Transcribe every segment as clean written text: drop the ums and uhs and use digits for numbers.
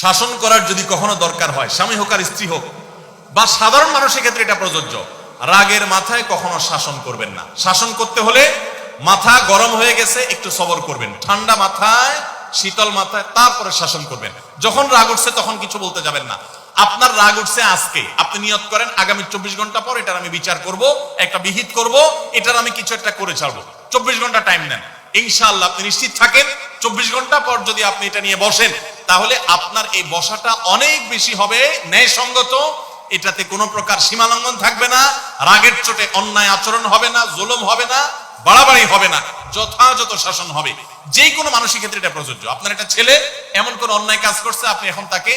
শাসন করার যদি কখনো দরকার হয়, স্বামী হোক আর স্ত্রী হোক বা সাধারণ মানুষের ক্ষেত্রে এটা প্রযোজ্য। রাগের মাথায় কখনো শাসন করবেন না। শাসন করতে হলে মাথা গরম হয়ে গেছে, একটু সবর করবেন, ঠান্ডা মাথায় শীতল মাথায় তারপরে শাসন করবেন। যখন রাগ উঠছে তখন কিছু বলতে যাবেন না। আপনার রাগ উঠছে আজকে, আপনি নিয়ত করেন আগামী 24 ঘন্টা পর এটার আমি বিচার করব, একটা বিহিত করব, এটার আমি কিছু একটা করে ছাড়বো। 24 ঘন্টা টাইম নেন, ইনশাআল্লাহ আপনি নিশ্চিত থাকেন 24 ঘন্টা পর যদি আপনি এটা নিয়ে বসেন তাহলে আপনার এই বসাটা অনেক বেশি হবে ন্যায়সঙ্গত। এটাতে কোনো প্রকার সীমালঙ্ঘন থাকবে না, রাগের চোটে অন্যায় আচরণ হবে না, জুলুম হবে না, বাড়াবাড়ি হবে না, যথাযথ শাসন হবে। যে কোনো মানুষের ক্ষেত্রে এটা প্রযোজ্য। আপনার একটা ছেলে এমন কোন অন্যায় কাজ করছে, আপনি এখন তাকে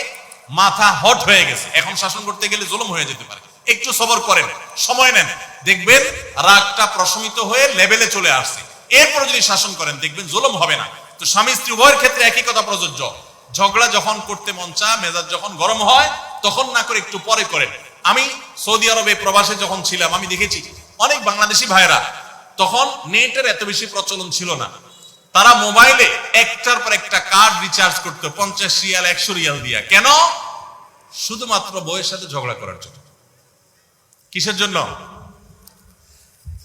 মাথা হট হয়ে গেছে, এখন শাসন করতে গেলে জুলুম হয়ে যেতে পারে। একটু সবর করেন, সময় নেন, দেখবেন রাগটা প্রশমিত হয়ে লেভেলে চলে আসছে। এরপর যদি শাসন করেন দেখবেন জুলুম হবে না। তো স্বামী স্ত্রী উভয়ের ক্ষেত্রে একই কথা প্রযোজ্য। ঝগড়া যখন করতে মন চায়, মেজাজ যখন গরম হয় তখন না করে একটু পরে করেন। আমি সৌদি আরবে প্রবাসে যখন ছিলাম আমি দেখেছি অনেক বাংলাদেশি ভাইরা, তখন নেটের এত বেশি প্রচলন ছিল না, তারা মোবাইলে একটার পর একটা কার্ড রিচার্জ করতো 50 রিয়াল 100 রিয়াল দিয়া। কেন? শুধুমাত্র বউয়ের সাথে ঝগড়া করার জন্য। কিসের জন্য?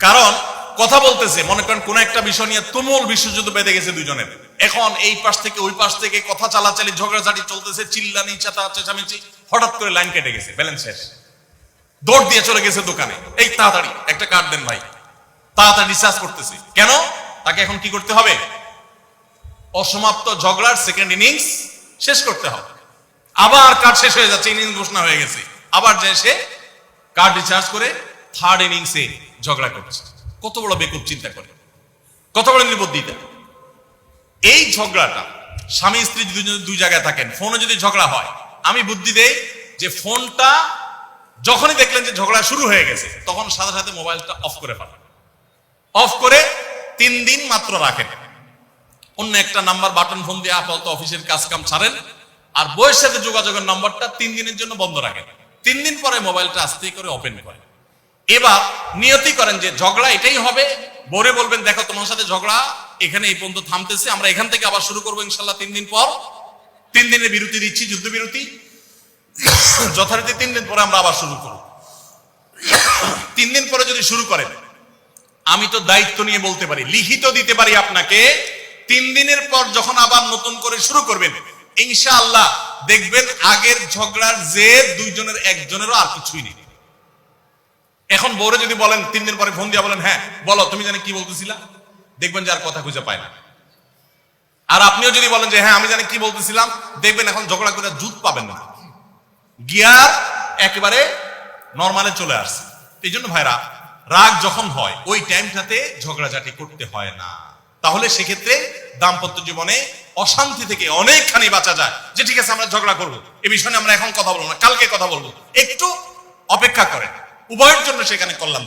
কারণ কথা বলতেছে, মনে করেন কোন একটা বিষয় নিয়ে তুমুল বিশ্বযুদ্ধ বেঁধে গেছে দুজনের, এখন এই পাশ থেকে ওই পাশ থেকে কথা চালাচালি ঝগড়াঝাটি চলতেছে, চিল্লানি চেঁচামেচি, হঠাৎ করে লাইন কেটে গেছে, ব্যালেন্স শেষ, দৌড় দিয়ে চলে গেছে দোকানে, এই তাড়াতাড়ি একটা কার্ড দেন ভাই, তাড়াতাড়ি রিচার্জ করতেছে। কেন? তাকে এখন কি করতে হবে? অসমাপ্ত ঝগড়ার সেকেন্ড ইনিংস শেষ করতে হবে। আবার কার্ড শেষ হয়ে যাচ্ছে, ইনিংস ঘোষণা হয়ে গেছে, আবার যায় সে কার্ড রিচার্জ করে থার্ড ইনিংসে ঝগড়া করছে। কত বড় বেকুব চিন্তা করে, কত বড় নির্বুদ্ধিতা। এই ঝগড়াটা স্বামী স্ত্রী দুই জায়গায় থাকেন, ফোনে যদি ঝগড়া হয়, আমি বুদ্ধি দেই যে ফোনটা যখনই দেখলেন যে ঝগড়া শুরু হয়ে গেছে তখন সাথে সাথে মোবাইলটা অফ করে ফেলেন। অফ করে 3 দিন মাত্র রাখেন, অন্য একটা নাম্বার বাটন ফোন দিয়ে আপাতত অফিসের কাজ কাম ছাড়েন, আর বইয়ের সাথে যোগাযোগের নম্বরটা 3 দিনের জন্য বন্ধ রাখেন। 3 দিন পরে মোবাইলটা আস্তে করে ওপেন করেন। এবার নিয়তি করেন যে ঝগড়া এটাই হবে। বরে বলবেন, দেখো তোমার সাথে ঝগড়া এখানে এই পর্যন্ত থামতেছে, আমরা এখান থেকে আবার শুরু করবো ইনশাল্লাহ 3 দিন পর। 3 দিনের বিরতি দিচ্ছি, যুদ্ধ বিরতি, যথারীতি 3 দিন পরে আমরা আবার শুরু করব। 3 দিন পরে যদি শুরু করেন, আমি তো দায়িত্ব নিয়ে বলতে পারি, লিখিত দিতে পারি আপনাকে, 3 দিনের পর যখন আবার নতুন করে শুরু করবেন ইনশাআল্লাহ দেখবেন আগের ঝগড়ার জের দুইজনের একজনেরও আর কিছুই নেই। এখন বউরে যদি বলেন 3 দিন পরে ফোন দিয়া বলেন, হ্যাঁ বলো তুমি জানি কি বলতেছিলা, দেখবেন যে আর কথা খুঁজে পায় না। আর আপনিও যদি বলেন যে হ্যাঁ আমি জানি কি বলতেছিলাম, দেখবেন এখন ঝগড়া করে জুত পাবেন না, গিয়ার একেবারে নরমালে চলে আসছে। এই জন্য ভাইরা, রাগ যখন হয় ওই টাইমটাতে ঝগড়াঝাটি করতে হয় না। তাহলে সেক্ষেত্রে দাম্পত্য জীবনে অশান্তি থেকে অনেকখানি বাঁচা যায়। যে ঠিক আছে আমরা ঝগড়া করবো, এই বিষয়ে আমরা এখন কথা বলবো না, কালকে কথা বলবো, একটু অপেক্ষা করেন, উভয়ের জন্য সেখানে কল্যাণ।